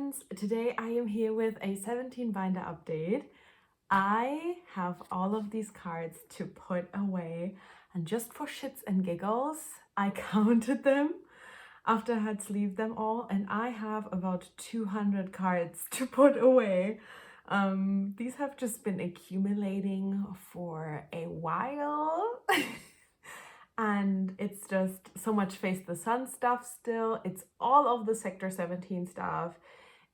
friends, today I am here with a 17 binder update. I have all of these cards to put away, and just for shits and giggles I counted them after I had sleeved them all, and I have about 200 cards to put away. These have just been accumulating for a while. And it's just so much Face the Sun stuff still. It's all of the Sector 17 stuff.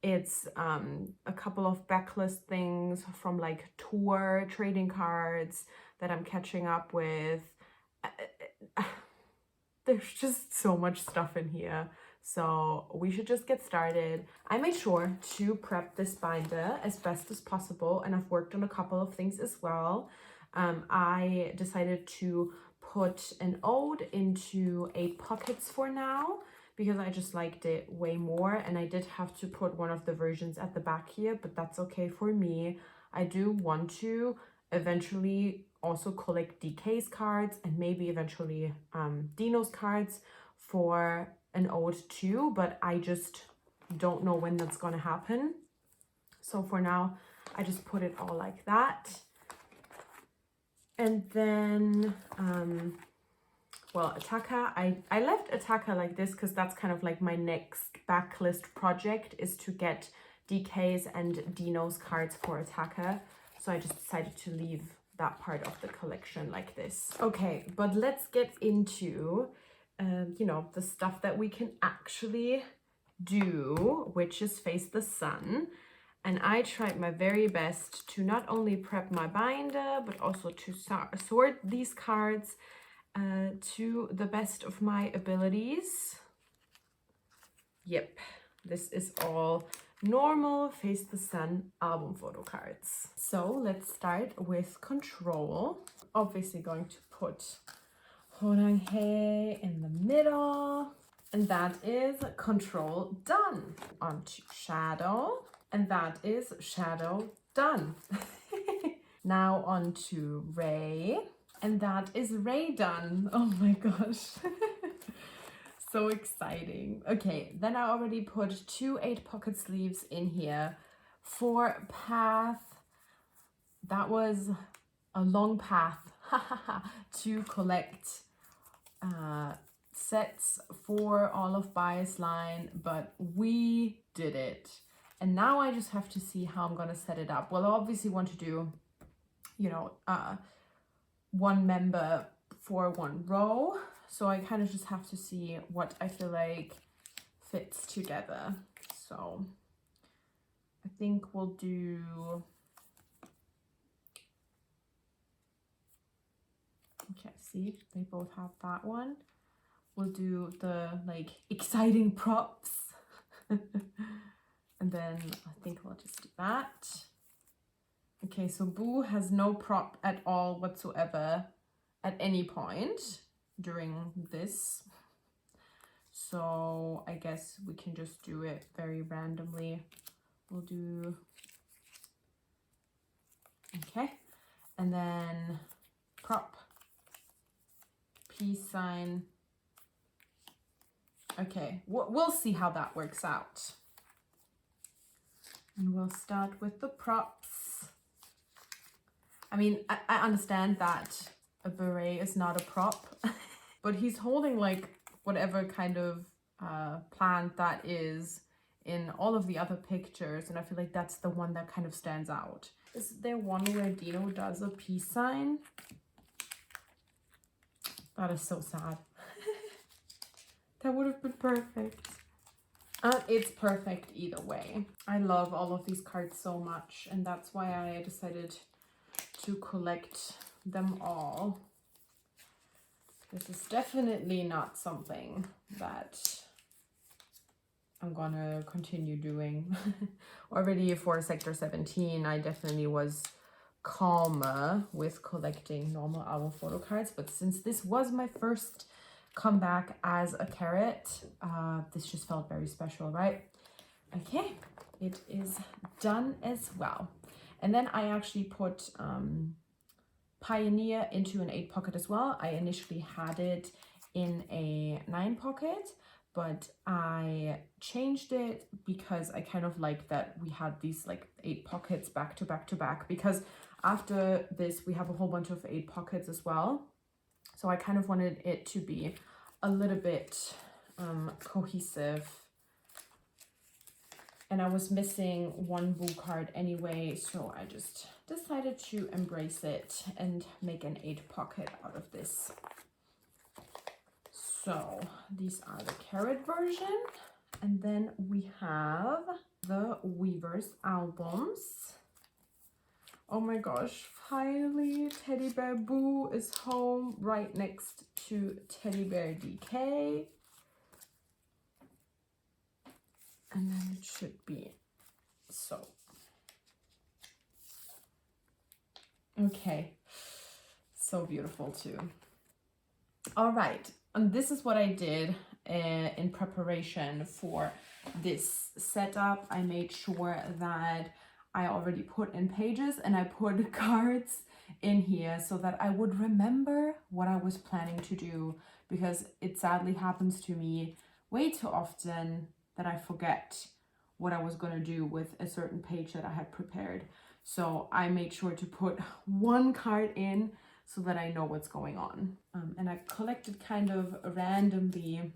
It's a couple of backlist things from like tour trading cards that I'm catching up with. There's just so much stuff in here. So we should just get started. I made sure to prep this binder as best as possible, and I've worked on a couple of things as well. I decided to put an ode into 8 pockets for now because I just liked it way more, and I did have to put one of the versions at the back here, but that's okay for me. I do want to eventually also collect DK's cards and maybe eventually Dino's cards for an ode too, but I just don't know when that's gonna happen. So for now I just put it all like that. And then, well, Attacker, I left Attacker like this because that's kind of like my next backlist project, is to get DK's and Dino's cards for Attacker. So I just decided to leave that part of the collection like this. Okay, but let's get into, you know, the stuff that we can actually do, which is Face the Sun. And I tried my very best to not only prep my binder, but also to sort these cards to the best of my abilities. Yep, this is all normal Face the Sun album photo cards. So let's start with Control. Obviously going to put Horanghe in the middle. And that is Control done. Onto Shadow. And that is Shadow done. Now on to Ray. And that is Ray done. Oh my gosh. So exciting. Okay, then I already put 2 8-pocket sleeves in here for Path. That was a long path to collect sets for all of Bias Line, but we did it. And now I just have to see how I'm gonna set it up. Well, I obviously want to do, you know, 1 member for 1 row. So I kind of just have to see what I feel like fits together. So I think we'll do, okay, see, they both have that one. We'll do the like exciting props. And then I think we'll just do that. Okay, so Boo has no prop at all whatsoever at any point during this. So I guess we can just do it very randomly. We'll do, okay. And then prop, peace sign. Okay, we'll see how that works out. And we'll start with the props. I mean, I understand that a beret is not a prop, but he's holding like whatever kind of plant that is in all of the other pictures, and I feel like that's the one that kind of stands out. Is there one where Dino does a peace sign? That is so sad. That would have been perfect. It's perfect either way. I love all of these cards so much, and that's why I decided to collect them all. This is definitely not something that I'm gonna continue doing. Already for Sector 17, I definitely was calmer with collecting normal album photo cards, but since this was my first comeback as a carrot, this just felt very special, right? Okay, it is done as well. And then I actually put Pioneer into an 8-pocket as well. I initially had it in a 9-pocket, but I changed it because I kind of like that we had these like 8 pockets back to back to back, because after this we have a whole bunch of 8 pockets as well. So I kind of wanted it to be a little bit cohesive. And I was missing one boo card anyway, so I just decided to embrace it and make an 8 pocket out of this. So these are the carat version, and then we have the weverse albums. Oh my gosh, finally Teddy Bear Boo is home right next to Teddy Bear DK. And then it should be so. Okay, so beautiful too. All right, and this is what I did in preparation for this setup. I made sure that I already put in pages and I put cards in here so that I would remember what I was planning to do, because it sadly happens to me way too often that I forget what I was going to do with a certain page that I had prepared. So I made sure to put one card in so that I know what's going on. And I collected kind of randomly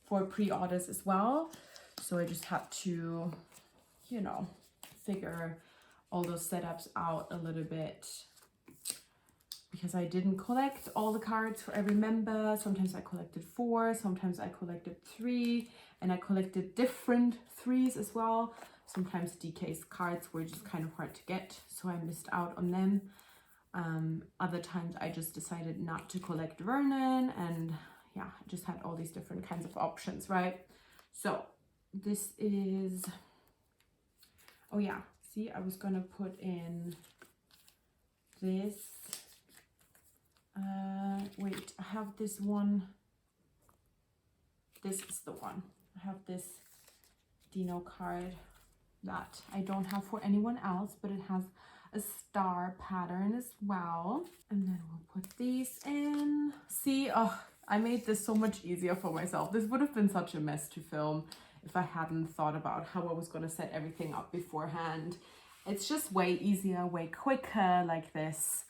for pre-orders as well. So I just had to, you know, figure all those setups out a little bit, because I didn't collect all the cards for every member. Sometimes I collected 4, sometimes I collected 3, and I collected different 3s as well. Sometimes DK's cards were just kind of hard to get, so I missed out on them. Other times I just decided not to collect Vernon, and yeah, I just had all these different kinds of options, right? So this is, oh yeah, see, I was gonna put in this. Wait, I have this one. This is the one. I have this dino card that I don't have for anyone else, but it has a star pattern as well. And then we'll put these in. See, oh, I made this so much easier for myself. This would have been such a mess to film if I hadn't thought about how I was going to set everything up beforehand. It's just way easier, way quicker like this.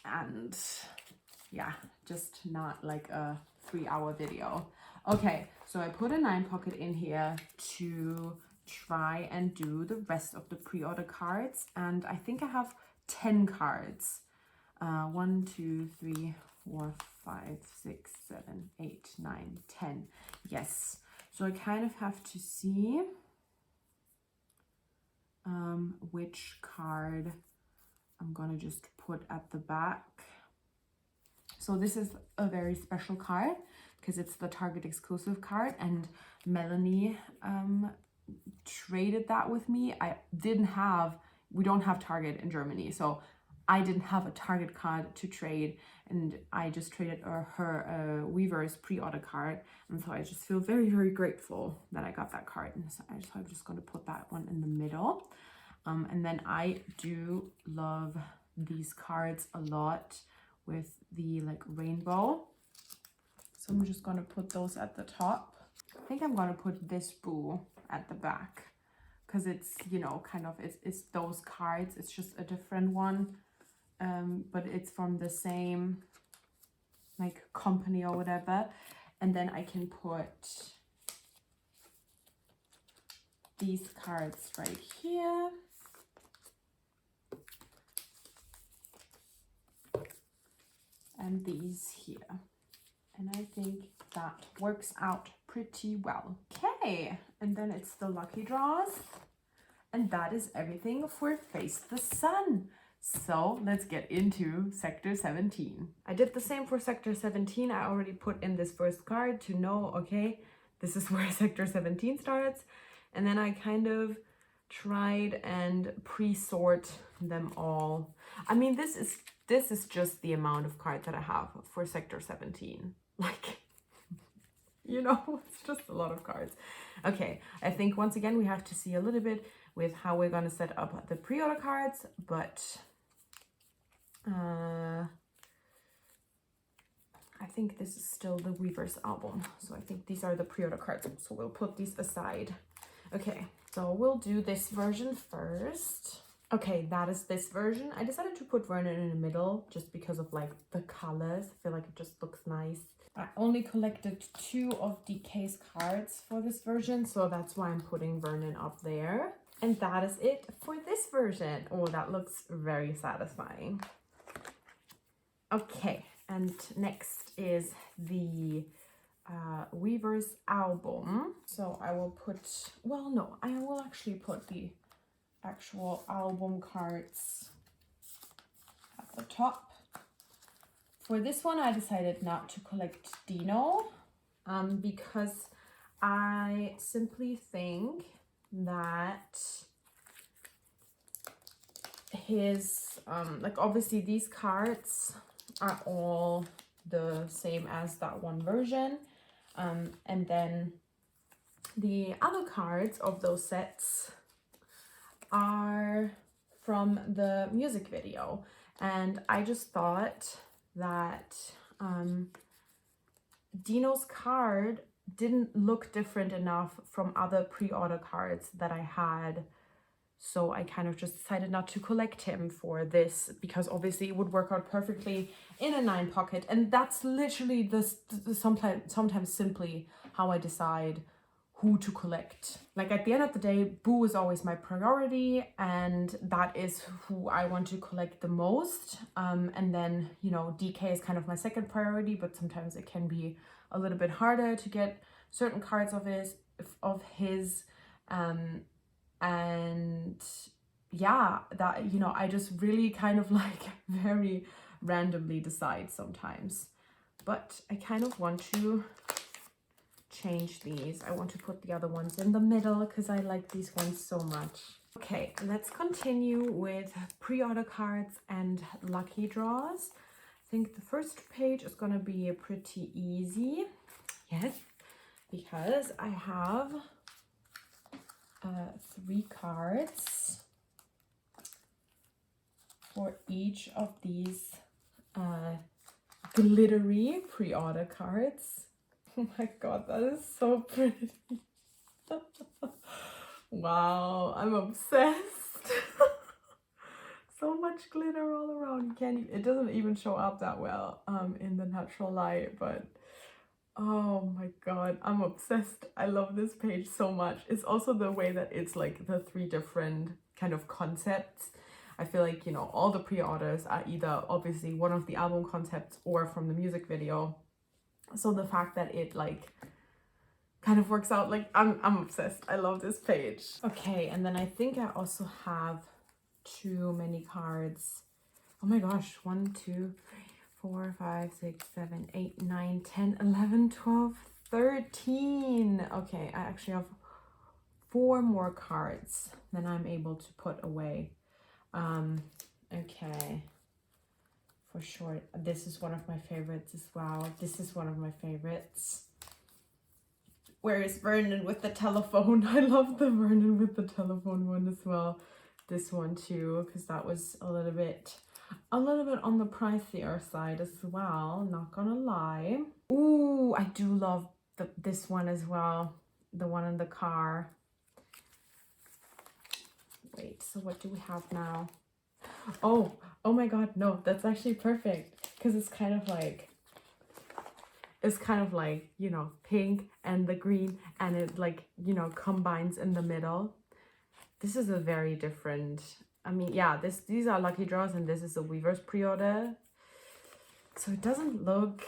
And yeah, just not like a 3-hour video. Okay, so I put a 9 pocket in here to try and do the rest of the pre-order cards, and I think I have 10 cards. 1, 2, 3, 4, 5, 6, 7, 8, 9, 10. Yes, so I kind of have to see which card I'm gonna just put at the back. So this is a very special card because it's the Target exclusive card, and Melanie traded that with me. We don't have Target in Germany, so I didn't have a Target card to trade, and I just traded her weverse pre-order card, and so I just feel very, very grateful that I got that card. And so I'm just going to put that one in the middle. And then I do love these cards a lot with the like rainbow, so I'm just going to put those at the top. I think I'm going to put this boo at the back because it's, you know, kind of it's those cards. It's just a different one, but it's from the same like company or whatever. And then I can put these cards right here. And these here. And I think that works out pretty well. Okay, and then it's the lucky draws. And that is everything for Face the Sun. So let's get into Sector 17. I did the same for Sector 17. I already put in this first card to know, okay, this is where Sector 17 starts. And then I kind of tried and pre-sort them all. I mean, this is just the amount of cards that I have for Sector 17. Like, you know, it's just a lot of cards. Okay, I think once again we have to see a little bit with how we're going to set up the pre-order cards, but I think this is still the Weverse album. So I think these are the pre-order cards. So we'll put these aside. Okay, so we'll do this version first. Okay, that is this version. I decided to put Vernon in the middle just because of like the colors. I feel like it just looks nice. I only collected 2 of DK's cards for this version, so that's why I'm putting Vernon up there. And that is it for this version. Oh, that looks very satisfying. Okay, and next is the Weverse album. So I will put, well, no, I will actually put the actual album cards at the top. For this one, I decided not to collect Dino because I simply think that his, like obviously these cards are all the same as that one version. And then the other cards of those sets are from the music video. And I just thought that Dino's card didn't look different enough from other pre-order cards that I had. So I kind of just decided not to collect him for this because obviously it would work out perfectly in a 9 pocket. And that's literally the sometimes simply how I decide who to collect. Like at the end of the day, Boo is always my priority and that is who I want to collect the most. And then, you know, DK is kind of my second priority, but sometimes it can be a little bit harder to get certain cards of his. And yeah, that, you know, I just really kind of like very randomly decide sometimes. But I kind of want to change these. I want to put the other ones in the middle because I like these ones so much. Okay, let's continue with pre-order cards and lucky draws. I think the first page is going to be pretty easy. Yes, because I have 3 cards for each of these glittery pre-order cards. Oh my god, that is so pretty. Wow, I'm obsessed. So much glitter all around. You can't, it doesn't even show up that well in the natural light, but oh my god, I'm obsessed. I love this page so much. It's also the way that it's like the 3 different kind of concepts. I feel like, you know, all the pre-orders are either obviously one of the album concepts or from the music video. So the fact that it like kind of works out, like I'm obsessed. I love this page. Okay, and then I think I also have too many cards. Oh my gosh, 1, 2, 3, 4, 5, 6, 7, 8, 9, 10, 11, 12, 13. Okay, I actually have 4 more cards than I'm able to put away. Okay. For sure. This is one of my favorites as well. This is one of my favorites. Where is Vernon with the telephone? I love the Vernon with the telephone one as well. This one too, because that was a little bit on the pricier side as well, not gonna lie. Ooh, I do love this one as well, the one in the car. Wait, so what do we have now? Oh my god, no, that's actually perfect because it's kind of like, you know, pink and the green, and it like, you know, combines in the middle. This is a very different, I mean, yeah, these are lucky draws and this is a Weverse pre-order. So it doesn't look,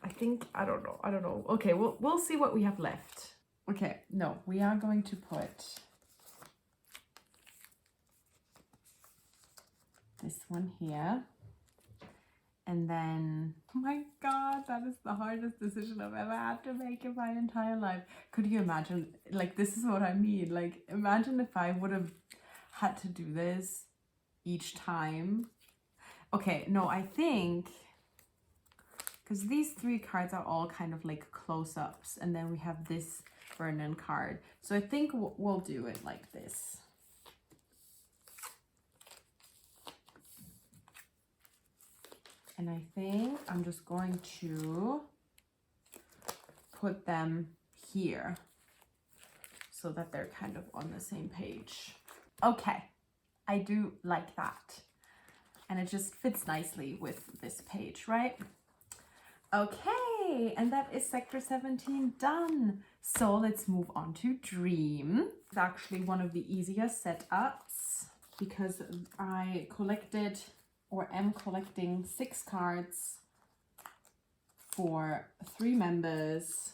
I think, I don't know. Okay, we'll see what we have left. Okay, no, we are going to put this one here. And then, oh my god, that is the hardest decision I've ever had to make in my entire life. Could you imagine? Like, this is what I mean. Like, imagine if I would have had to do this each time. Okay, no, I think, because these 3 cards are all kind of like close-ups. And then we have this Vernon card. So I think we'll do it like this. And I think I'm just going to put them here so that they're kind of on the same page. Okay, I do like that. And it just fits nicely with this page, right? Okay, and that is sector 17 done. So let's move on to Dream. It's actually one of the easiest setups because I collected or am collecting 6 cards for 3 members.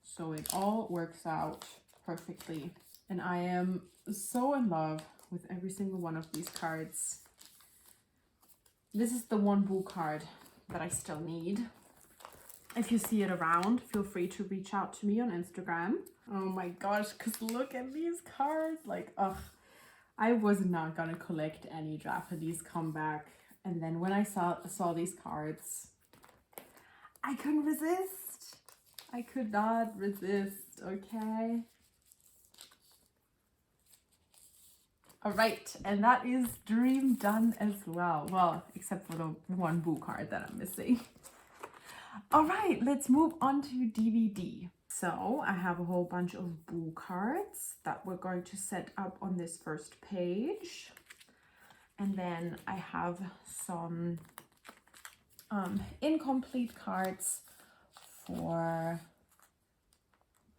So it all works out perfectly. And I am so in love with every single one of these cards. This is the one Boo card that I still need. If you see it around, feel free to reach out to me on Instagram. Oh my gosh, because look at these cards. Like, ugh, I was not gonna collect any Japanese comeback. And then when I saw these cards, I couldn't resist. I could not resist, okay? All right, and that is Dream done as well. Well, except for the one Boo card that I'm missing. All right, let's move on to DVD. So I have a whole bunch of Boo cards that we're going to set up on this first page. And then I have some incomplete cards for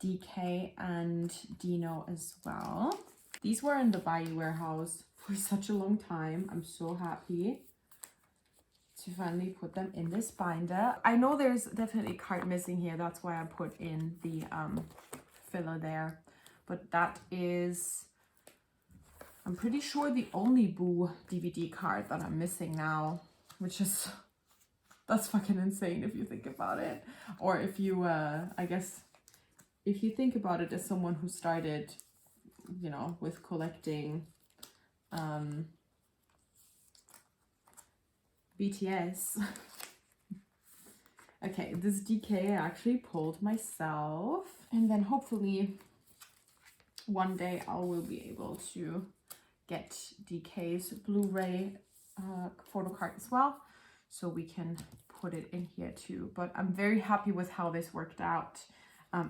DK and Dino as well. These were in the Bayou warehouse for such a long time. I'm so happy to finally put them in this binder. I know there's definitely a card missing here. That's why I put in the filler there. But that is, I'm pretty sure, the only Boo DVD card that I'm missing now, which is, that's fucking insane if you think about it. Or if you, I guess, if you think about it as someone who started, you know, with collecting BTS. Okay, this DK I actually pulled myself, and then hopefully one day I will be able to get DK's Blu-ray photo card as well, so we can put it in here too. But I'm very happy with how this worked out,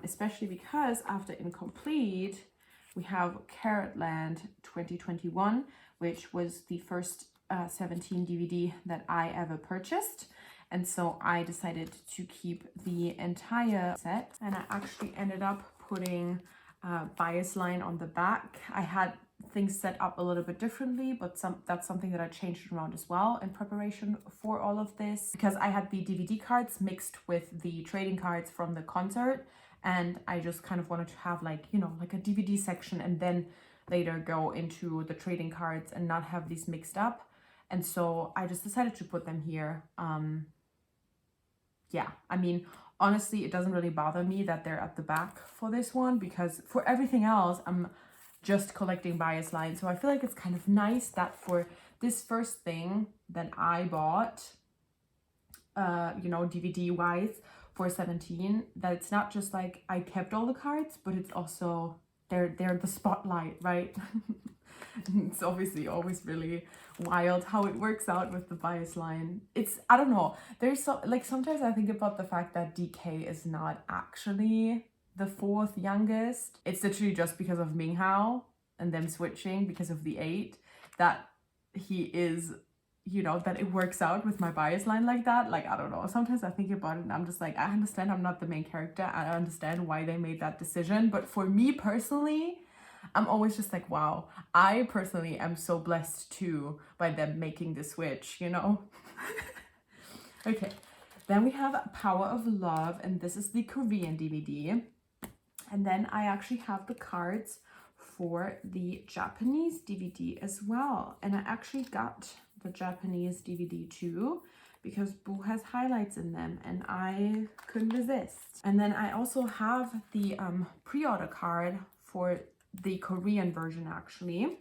especially because after Incomplete we have Caratland 2021, which was the first 17 DVD that I ever purchased. And so I decided to keep the entire set, and I actually ended up putting bias line on the back. I had things set up a little bit differently, but that's something that I changed around as well in preparation for all of this, because I had the DVD cards mixed with the trading cards from the concert, and I just kind of wanted to have, like, you know, like a DVD section and then later go into the trading cards and not have these mixed up. And so I just decided to put them here. Yeah, I mean, honestly, it doesn't really bother me that they're at the back for this one, because for everything else, I'm just collecting bias lines. So I feel like it's kind of nice that for this first thing that I bought, you know, DVD wise for 17, that it's not just like I kept all the cards, but it's also they're the spotlight, right? It's obviously always really wild how it works out with the bias line. It's, I don't know, there's so, like, sometimes I think about the fact that DK is not actually the 4th youngest. It's literally just because of Ming Hao and them switching because of the 8 that he is, you know, that it works out with my bias line like that. Like, I don't know, sometimes I think about it and I'm just like, I understand I'm not the main character, I understand why they made that decision, but for me personally, I'm always just like, wow, I personally am so blessed too by them making the switch, you know? Okay, then we have Power of Love, and this is the Korean DVD. And then I actually have the cards for the Japanese DVD as well. And I actually got the Japanese DVD too, because Boo has highlights in them and I couldn't resist. And then I also have the pre-order card for the Korean version actually,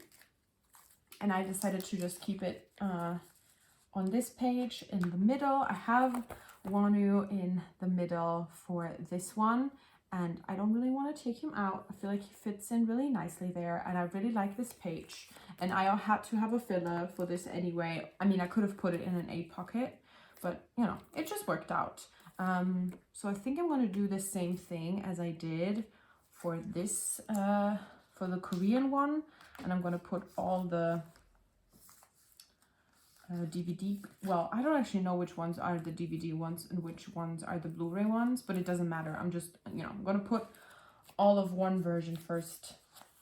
and I decided to just keep it on this page in the middle. I have Wonu in the middle for this one, and I don't really want to take him out. I feel like he fits in really nicely there, and I really like this page. And I had to have a filler for this anyway. I mean, I could have put it in an 8 pocket, but you know, it just worked out. So I think I'm going to do the same thing as I did for this, for the Korean one. And I'm going to put all the DVD, well, I don't actually know which ones are the DVD ones and which ones are the Blu-ray ones, but it doesn't matter. I'm just, you know, I'm going to put all of one version first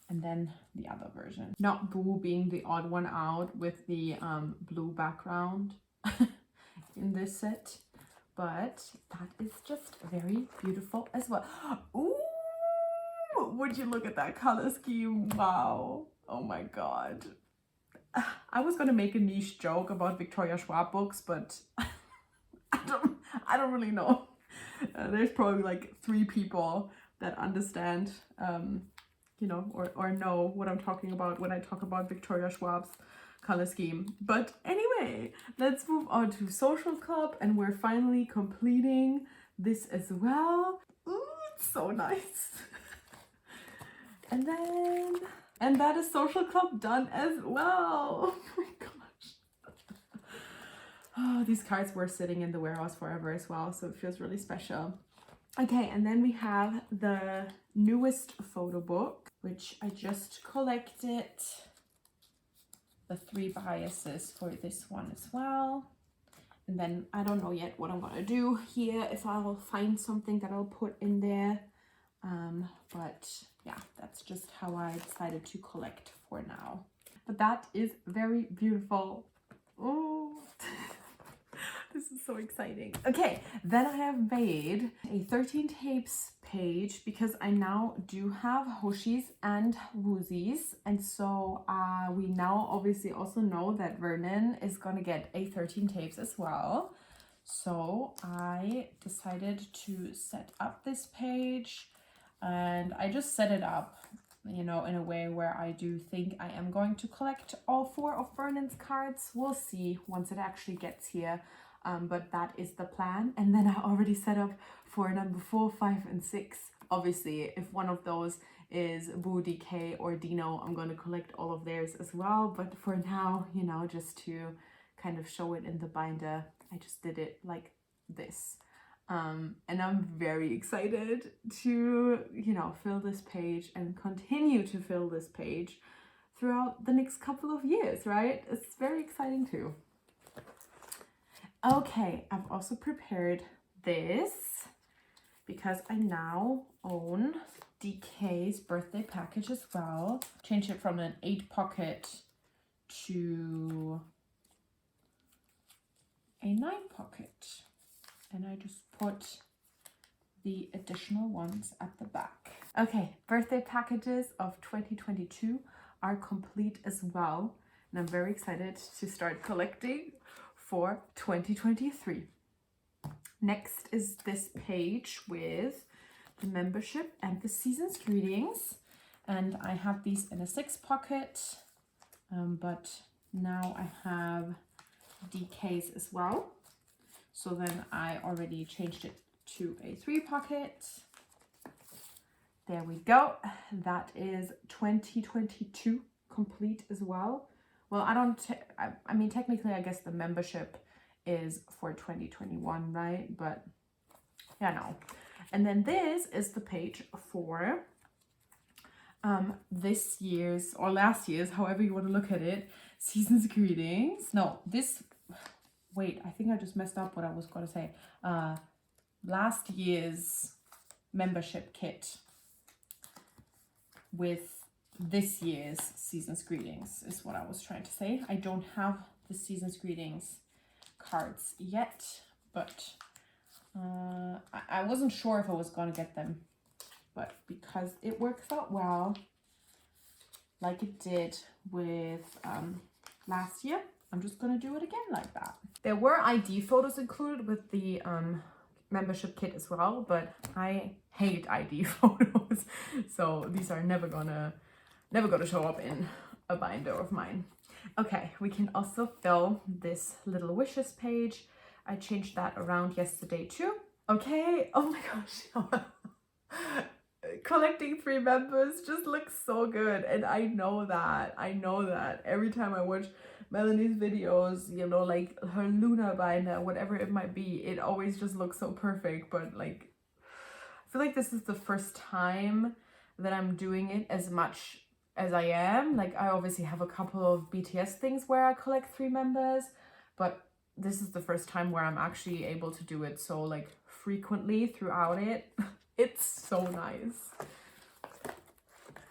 and then the other version. Not Boo being the odd one out with the blue background in this set, but that is just very beautiful as well. Ooh, would you look at that color scheme? Wow. Oh my god. I was gonna make a niche joke about Victoria Schwab books, but I don't really know. There's probably like 3 people that understand, you know, or know what I'm talking about when I talk about Victoria Schwab's color scheme. But anyway, let's move on to Social Club, and we're finally completing this as well. Ooh, it's so nice. And that is Social Club done as well. Oh my gosh. Oh, these cards were sitting in the warehouse forever as well, so it feels really special. Okay, and then we have the newest photo book, which I just collected the 3 biases for this one as well. And then I don't know yet what I'm gonna do here, if I'll find something that I'll put in there. But yeah, that's just how I decided to collect for now. But that is very beautiful. Oh, this is so exciting. Okay, then I have made a 13 tapes page because I now do have Hoshi's and Woozies. And so we now obviously also know that Vernon is gonna get a 13 tapes as well. So I decided to set up this page, and I just set it up, you know, in a way where I do think I am going to collect all 4 of Vernon's cards. We'll see once it actually gets here. But that is the plan. And then I already set up for number 4, 5, and 6. Obviously, if one of those is Boo, DK, or Dino, I'm going to collect all of theirs as well. But for now, you know, just to kind of show it in the binder, I just did it like this. And I'm very excited to, you know, fill this page and continue to fill this page throughout the next couple of years, right? It's very exciting too. Okay, I've also prepared this because I now own DK's birthday package as well. Changed it from an 8 pocket to a 9 pocket. And I just put the additional ones at the back. Okay, birthday packages of 2022 are complete as well. And I'm very excited to start collecting for 2023. Next is this page with the membership and the season's greetings. And I have these in a 6 pocket, but now I have DK's as well. So then I already changed it to a 3 pocket. There we go. That is 2022 complete as well. Well, I mean, technically, I guess the membership is for 2021, right? But yeah, no. And then this is the page for this year's or last year's, however you want to look at it, season's greetings. No, this, wait, I think I just messed up what I was going to say. Last year's membership kit with this year's season's greetings is what I was trying to say. I don't have the season's greetings cards yet, but I wasn't sure if I was going to get them, but because it works out well, like it did with last year, I'm just going to do it again like that. There were ID photos included with the membership kit as well, but I hate ID photos, so these are never gonna show up in a binder of mine. Okay, we can also fill this little wishes page. I changed that around yesterday too. Okay, oh my gosh. Collecting 3 members just looks so good, and I know that every time I watch Melanie's videos, you know, like her Luna binder, whatever it might be, it always just looks so perfect. But like, I feel like this is the first time that I'm doing it as much as I am. Like, I obviously have a couple of BTS things where I collect 3 members, but this is the first time where I'm actually able to do it so like frequently throughout it. It's so nice.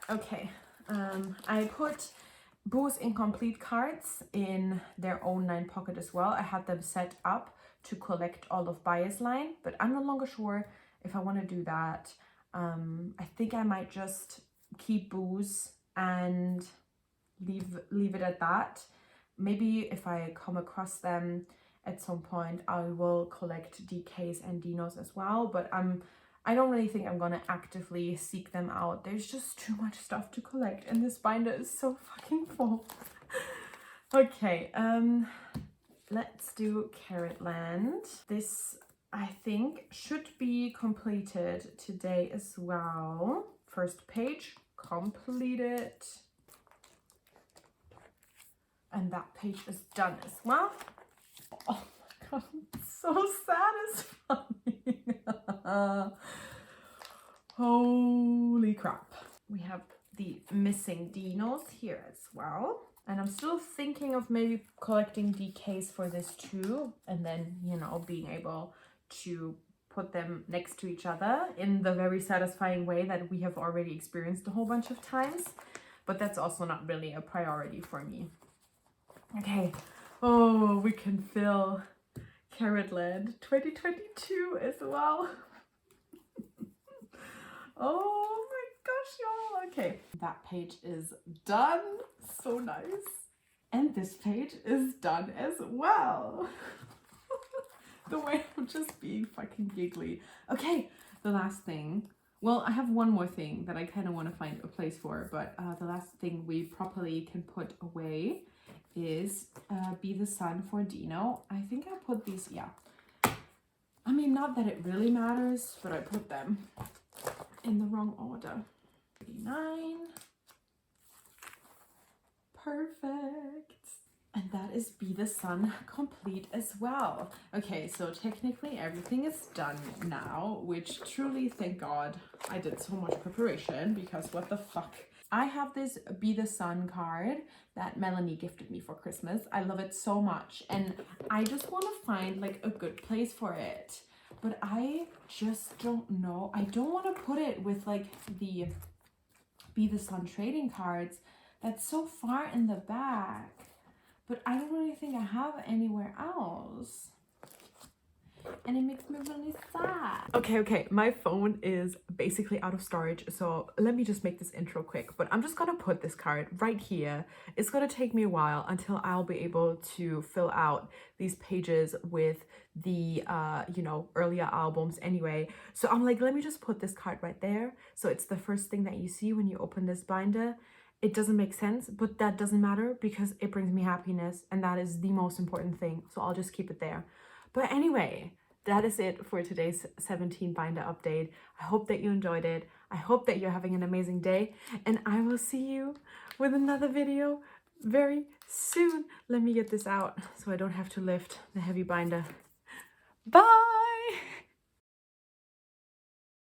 Okay, I put Boo's incomplete cards in their own 9 pocket as well. I had them set up to collect all of Bias line, but I'm no longer sure if I want to do that. I think I might just keep Boo's and leave it at that. Maybe if I come across them at some point, I will collect DKs and dinos as well, but I don't really think I'm gonna actively seek them out. There's just too much stuff to collect and this binder is so fucking full. Okay, let's do Caratland. This, I think, should be completed today as well. First page completed. And that page is done as well. Oh my god, it's so satisfying. Holy crap. We have the missing dinos here as well. And I'm still thinking of maybe collecting DKs for this too. And then, you know, being able to put them next to each other in the very satisfying way that we have already experienced a whole bunch of times. But that's also not really a priority for me. Okay. Oh, we can fill Caratland 2022 as well. Oh my gosh, y'all. Okay, that page is done. So nice. And this page is done as well. The way I'm just being fucking giggly. Okay, the last thing. Well, I have one more thing that I kind of want to find a place for, but the last thing we properly can put away is Be the Sun for Dino. I think I put these, yeah. I mean, not that it really matters, but I put them in the wrong order. 39. Perfect. And that is Be the Sun complete as well. Okay, so technically everything is done now, which truly, thank God, I did so much preparation because what the fuck. I have this Be the Sun card that Melanie gifted me for Christmas. I love it so much and I just want to find like a good place for it. But I just don't know. I don't want to put it with like the Be the Sun trading cards. That's so far in the back. But I don't really think I have anywhere else. And it makes me really sad. Okay, my phone is basically out of storage, so let me just make this intro quick. But I'm just gonna put this card right here. It's gonna take me a while until I'll be able to fill out these pages with the, you know, earlier albums anyway. So I'm like, let me just put this card right there. So it's the first thing that you see when you open this binder. It doesn't make sense, but that doesn't matter because it brings me happiness and that is the most important thing. So I'll just keep it there. But anyway, that is it for today's 17 binder update. I hope that you enjoyed it. I hope that you're having an amazing day and I will see you with another video very soon. Let me get this out so I don't have to lift the heavy binder. Bye!